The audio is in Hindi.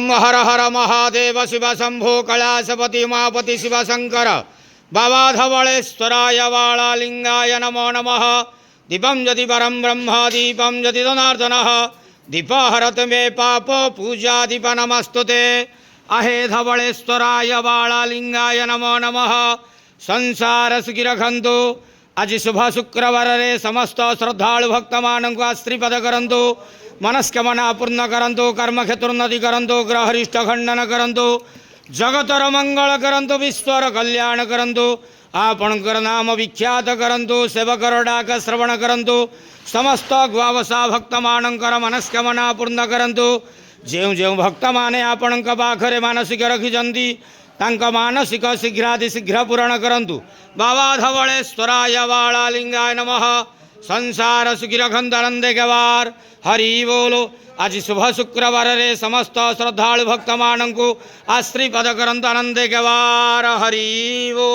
ओम हर हर महादेव शिव शंभो कैलासपति उमापति शिव शंकर बाबा धवलेश्वराय वालालिंगाय नमो नमः। दीपं यदि परं ब्रह्म दीपं यदि जनार्दनः दीपहरत मे पाप पूजा दीप नमस्तुते। अहे धवलेश्वराय वालालिंगाय नमो नमः। संसार सुखी रखंतु। आज शुभ शुक्रवार रे समस्त श्रद्धालु भक्त मानक आश्रीपद करंतु। मनस्कामना पूर्ण करंतु। कर्म क्षेत्रोन्नति करंतु। ग्रहरिष्ट खंडन करंतु। जगतर मंगल करंतु। विश्वर कल्याण करंतु। आपणकर नाम विख्यात करंतु। सेवकर डाक श्रवण करंतु। समस्त ग्वावसा भक्त मानकर मनस्कामना पूर्ण करंतु। जो जो भक्त माने आपणक पाखरे मानसिक रखिजंती तांक मानसिक शीघ्रादि शीघ्र पूरण करंतु। बाबा धवलेश्वराय वालालिंगाय नमः। संसार सुखी रखंतु आनंदे गवार। हरि बोलो। आज शुभ शुक्रवार रे समस्त श्रद्धालु भक्त मानक आश्रीपद करंतु आनंदे गवार। हरि बोलो।